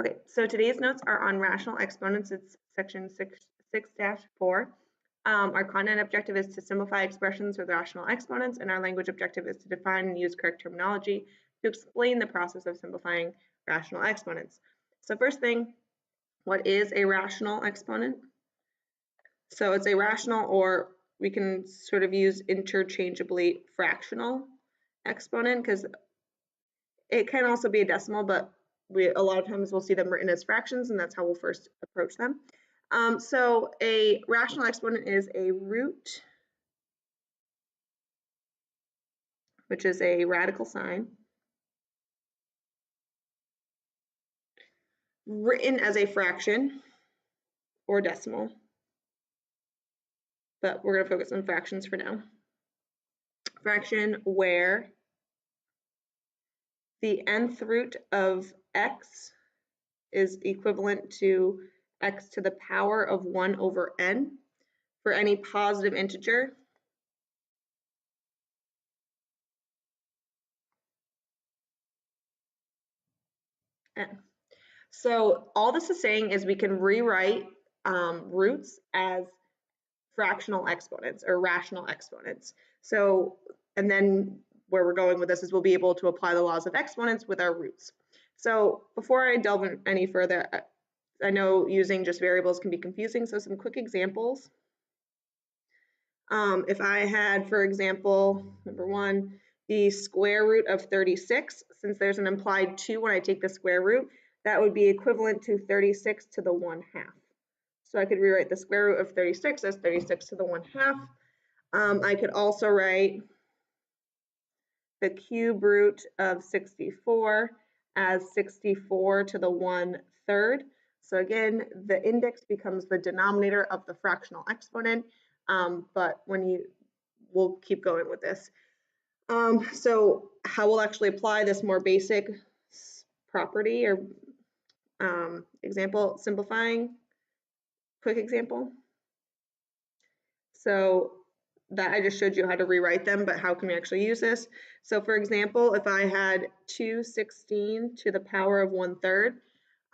Okay, so today's notes are on rational exponents. It's section 6-4. Our content objective is to simplify expressions with rational exponents, and our language objective is to define and use correct terminology to explain the process of simplifying rational exponents. So first thing, what is a rational exponent? So it's a rational, or we can sort of use interchangeably fractional exponent, because it can also be a decimal, but a lot of times we'll see them written as fractions, and that's how we'll first approach them. So a rational exponent is a root, which is a radical sign, written as a fraction or decimal, but we're going to focus on fractions for now. Fraction where the nth root of x is equivalent to x to the power of 1 over n for any positive integer n. So all this is saying is we can rewrite roots as fractional exponents or rational exponents. So, and then where we're going with this is we'll be able to apply the laws of exponents with our roots. So before I delve in any further, I know using just variables can be confusing, so some quick examples. If I had, for example, number 1, the square root of 36, since there's an implied 2 when I take the square root, that would be equivalent to 36 to the 1/2. So I could rewrite the square root of 36 as 36 to the 1/2. I could also write the cube root of 64 as 64 to the 1/3. So again, the index becomes the denominator of the fractional exponent, but we'll keep going with this. So how we'll actually apply this more basic property or example, simplifying, quick example. So that I just showed you how to rewrite them, but how can we actually use this? So for example, if I had 216 to the power of 1/3,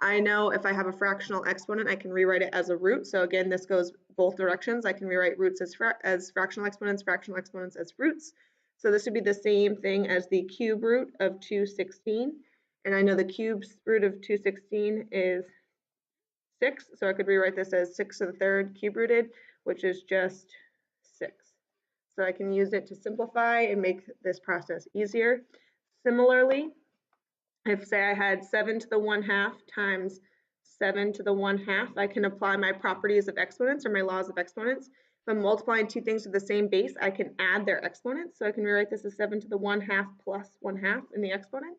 I know if I have a fractional exponent, I can rewrite it as a root. So again, this goes both directions. I can rewrite roots as fractional exponents as roots. So this would be the same thing as the cube root of 216. And I know the cube root of 216 is 6. So I could rewrite this as 6 to the 3rd cube rooted, which is just 6. So I can use it to simplify and make this process easier. Similarly, if say I had 7 to the 1/2 times 7 to the 1/2, I can apply my properties of exponents or my laws of exponents. If I'm multiplying two things with the same base, I can add their exponents. So I can rewrite this as 7 to the 1/2 plus 1/2 in the exponent.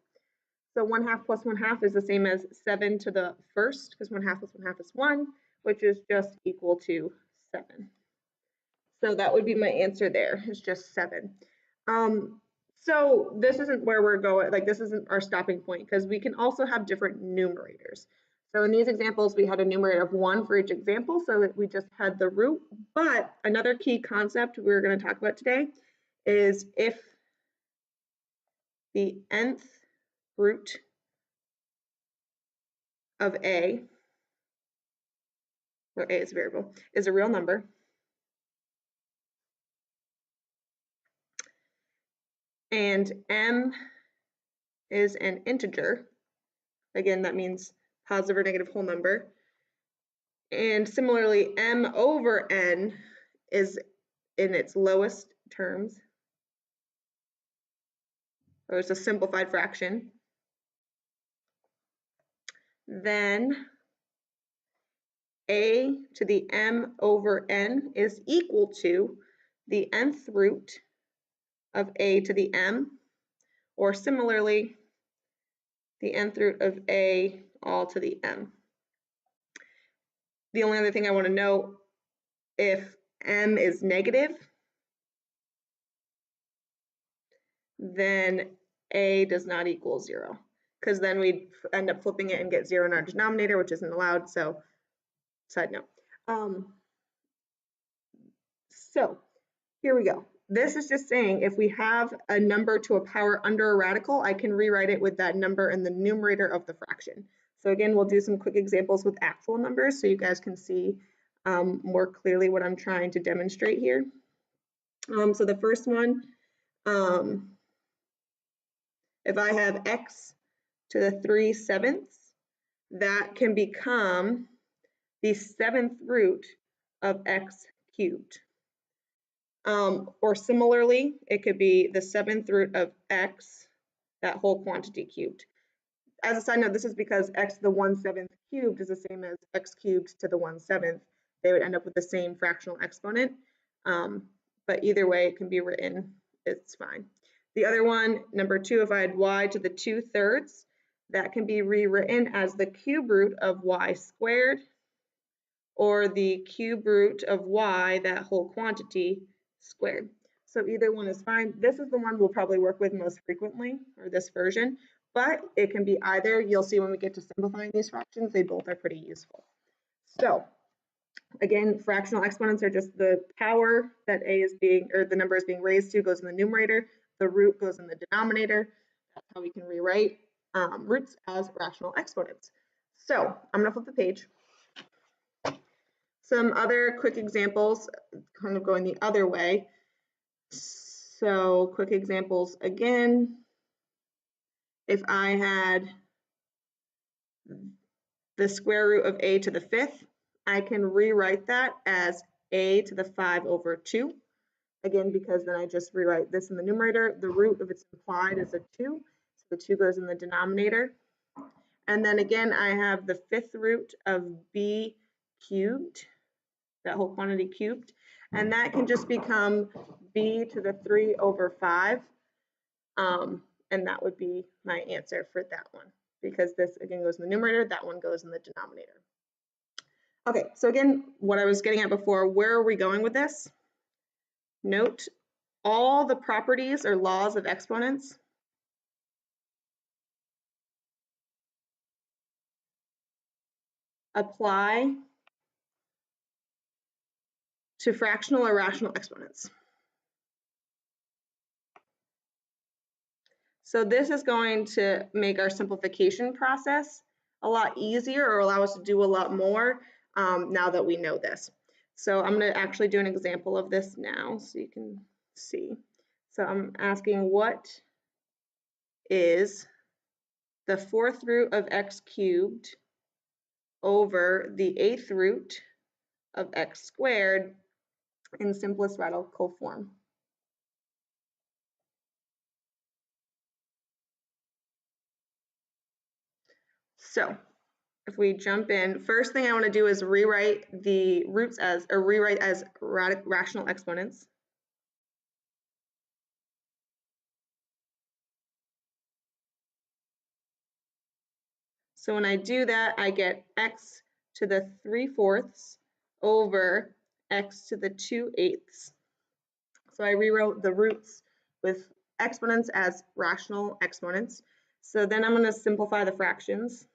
So 1/2 plus 1/2 is the same as 7 to the 1st, because 1/2 plus 1/2 is 1, which is just equal to 7. So that would be my answer there, it's just 7. So this isn't where we're going, like this isn't our stopping point, because we can also have different numerators. So in these examples, we had a numerator of 1 for each example, so that we just had the root. But another key concept we're going to talk about today is if the nth root of a, where a is a variable, is a real number, and m is an integer, again, that means positive or negative whole number, and similarly, m over n is in its lowest terms, or it's a simplified fraction, then a to the m over n is equal to the nth root of a to the m, or similarly, the nth root of a all to the m. The only other thing I want to note, if m is negative, then a does not equal 0, because then we'd end up flipping it and get 0 in our denominator, which isn't allowed. So side note. So here we go. this is just saying if we have a number to a power under a radical, I can rewrite it with that number in the numerator of the fraction. So again, we'll do some quick examples with actual numbers so you guys can see more clearly what I'm trying to demonstrate here. So the first one, if I have x to the 3/7, that can become the 7th root of x cubed. Or similarly, it could be the 7th root of x, that whole quantity cubed. As a side note, this is because x to the 1/7 cubed is the same as x cubed to the 1/7. They would end up with the same fractional exponent. But either way, it can be written, it's fine. The other one, number 2, if I had y to the 2/3, that can be rewritten as the cube root of y squared, or the cube root of y, that whole quantity, squared. So either one is fine. This is the one we'll probably work with most frequently, or this version, but it can be either. You'll see when we get to simplifying these fractions, they both are pretty useful. So again, fractional exponents are just the power that a is being, or the number is being raised to, goes in the numerator, the root goes in the denominator. That's how we can rewrite roots as rational exponents. So I'm gonna flip the page. Some other quick examples, kind of going the other way. So quick examples again. If I had the square root of a to the 5th, I can rewrite that as a to the 5/2. Again, because then I just rewrite this in the numerator. The root of it's implied is a 2, so the 2 goes in the denominator. And then again, I have the 5th root of b cubed, that whole quantity cubed, and that can just become b to the 3/5, and that would be my answer for that one, because this again goes in the numerator, that one goes in the denominator. Okay, so again, what I was getting at before, where are we going with this? Note all the properties or laws of exponents apply to fractional or rational exponents. So this is going to make our simplification process a lot easier, or allow us to do a lot more now that we know this. So I'm going to actually do an example of this now so you can see. So I'm asking, what is the 4th root of x cubed over the 8th root of x squared in simplest radical form? So if we jump in, first thing I want to do is rewrite the roots as, or rewrite as rational exponents. So when I do that, I get x to the 3/4 over x to the 2/8. So I rewrote the roots with exponents as rational exponents. So then I'm going to simplify the fractions.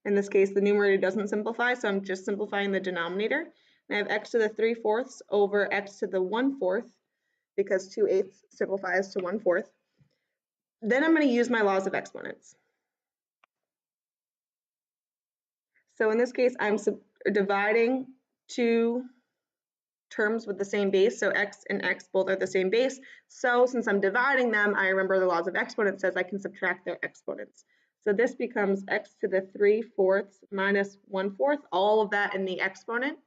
In this case, the numerator doesn't simplify, so I'm just simplifying the denominator. And I have x to the 3/4 over x to the 1/4, because 2/8 simplifies to 1/4. Then I'm going to use my laws of exponents. So in this case, I'm dividing two terms with the same base, so x and x both are the same base. So since I'm dividing them, I remember the laws of exponents says I can subtract their exponents. So this becomes x to the 3/4 minus 1/4, all of that in the exponent.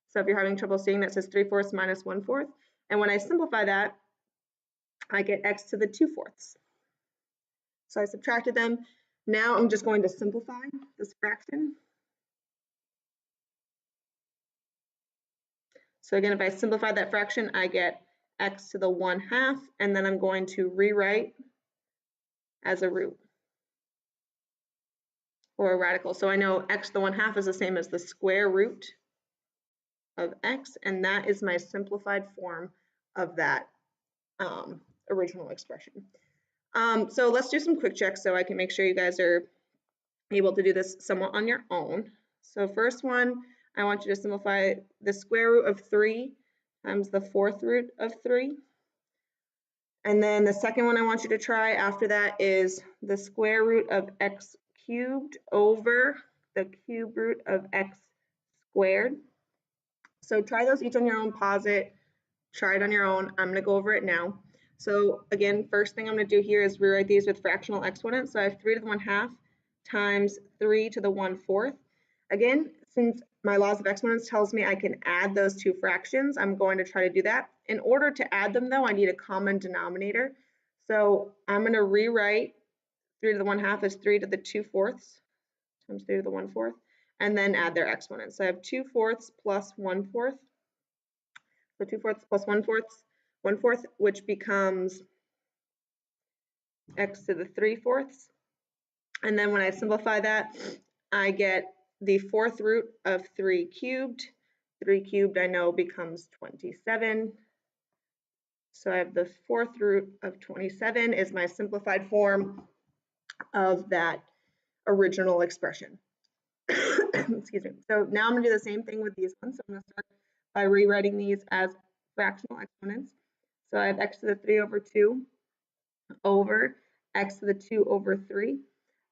So if you're having trouble seeing, that says 3/4 minus 1/4. And when I simplify that, I get x to the 2/4. So I subtracted them. Now I'm just going to simplify this fraction. So again, if I simplify that fraction, I get x to the 1/2, and then I'm going to rewrite as a root or a radical. So I know x to the 1/2 is the same as the square root of x, and that is my simplified form of that original expression. So let's do some quick checks so I can make sure you guys are able to do this somewhat on your own. So first one, I want you to simplify the square root of 3 times the fourth root of 3. And then the second one I want you to try after that is the square root of x cubed over the cube root of x squared. So try those each on your own, pause it, try it on your own. I'm going to go over it now. So again, first thing I'm going to do here is rewrite these with fractional exponents. So I have 3 to the 1/2 times 3 to the 1/4. Again, since my laws of exponents tells me I can add those two fractions, I'm going to try to do that. In order to add them though, I need a common denominator. So I'm going to rewrite 3 to the 1/2 as 3 to the 2/4 times 3 to the 1/4, and then add their exponents. So I have 2/4 plus 1/4. So 2/4 plus 1/4, which becomes x to the 3/4. And then when I simplify that, I get the fourth root of 3 cubed. 3 cubed I know becomes 27. So I have the fourth root of 27 is my simplified form of that original expression. Excuse me. So now I'm going to do the same thing with these ones. So I'm going to start by rewriting these as fractional exponents. So I have x to the 3 over 2 over x to the 2 over 3.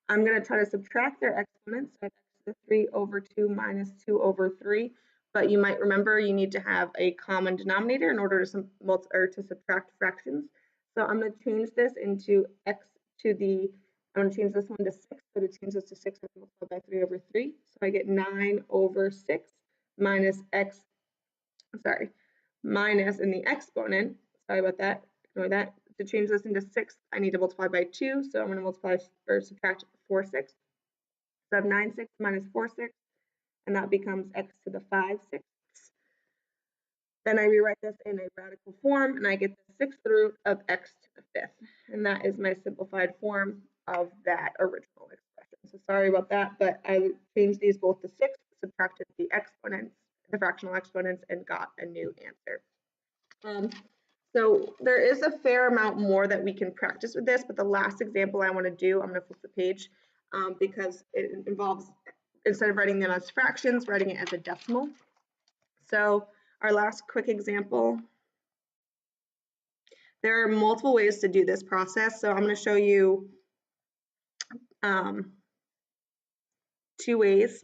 I'm going to try to subtract their exponents. So I have x to the 3 over 2 minus 2 over 3. But you might remember you need to have a common denominator in order to subtract fractions. So I'm going to change this into x to the, I'm going to change this one to 6. So to change this to 6, I multiply by 3 over 3. So I get 9 over 6 minus x, minus in the exponent, sorry about that, ignore that. To change this into 6, I need to multiply by 2. So I'm going to multiply or subtract 4 6. So I have 9 6 minus 4 6, and that becomes x to the 5 6. Then I rewrite this in a radical form, and I get the sixth root of x to the 5th. And that is my simplified form of that original expression. So sorry about that, but I changed these both to 6, subtracted the exponents, the fractional exponents, and got a new answer. So there is a fair amount more that we can practice with this, but the last example I want to do, I'm going to flip the page because it involves, instead of writing them as fractions, writing it as a decimal. So our last quick example, there are multiple ways to do this process. So I'm going to show you 2 ways.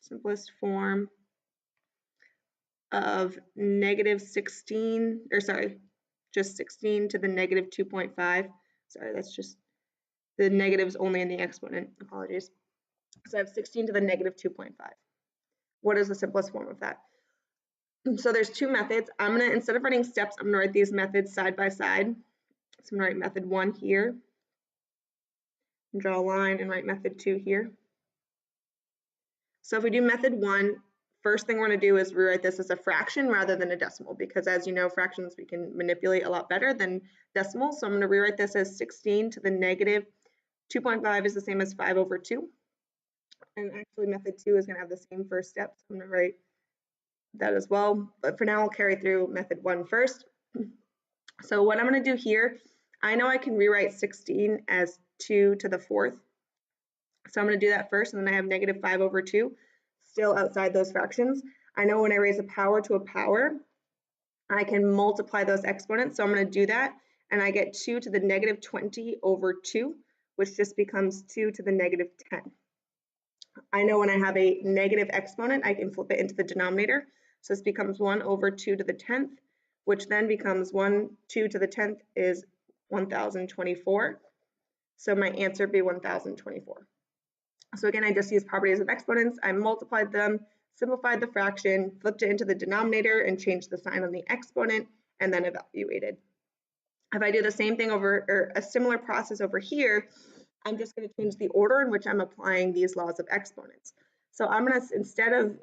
Simplest form of negative 16, or sorry, just 16 to the negative 2.5. Sorry, that's just the negatives only in the exponent. Apologies. So I have 16 to the negative 2.5. What is the simplest form of that? So there's 2 methods. I'm going to, instead of writing steps, I'm going to write these methods side by side. So I'm going to write method 1 here, and draw a line, and write method 2 here. So if we do method 1, first thing we're going to do is rewrite this as a fraction rather than a decimal, because as you know, fractions we can manipulate a lot better than decimals. So I'm going to rewrite this as 16 to the negative 2.5 is the same as 5 over 2. And actually method 2 is going to have the same first step. So I'm going to write that as well. But for now, I'll carry through method 1 first. So what I'm going to do here, I know I can rewrite 16 as 2 to the 4th. So I'm going to do that first, and then I have negative 5 over 2, still outside those fractions. I know when I raise a power to a power, I can multiply those exponents. So I'm going to do that, and I get 2 to the negative 20 over 2, which just becomes 2 to the negative 10. I know when I have a negative exponent, I can flip it into the denominator. So this becomes 1 over 2 to the 10th, which then becomes 2 to the 10th is 1024. So my answer would be 1024. So again, I just used properties of exponents. I multiplied them, simplified the fraction, flipped it into the denominator, and changed the sign on the exponent, and then evaluated. If I do the same thing over, or a similar process over here, I'm just going to change the order in which I'm applying these laws of exponents. So I'm going to, instead of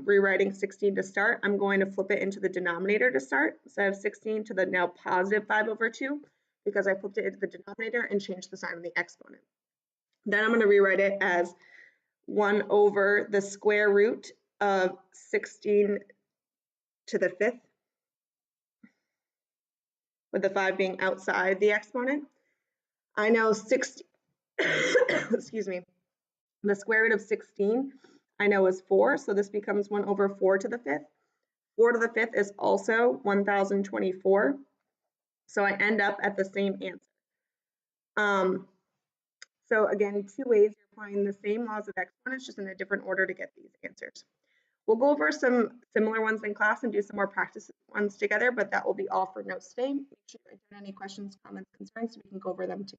rewriting 16 to start, I'm going to flip it into the denominator to start. So I have 16 to the now positive 5 over 2, because I flipped it into the denominator and changed the sign on the exponent. Then I'm going to rewrite it as 1 over the square root of 16 to the 5th, with the 5 being outside the exponent. I know 60, excuse me, the square root of 16, I know is 4, so this becomes 1 over 4 to the 5th. 4 to the 5th is also 1024, so I end up at the same answer. So again, 2 ways you're applying the same laws of exponents, just in a different order to get these answers. We'll go over some similar ones in class and do some more practice ones together, but that will be all for notes today. Make sure you write down any questions, comments, concerns, so we can go over them together.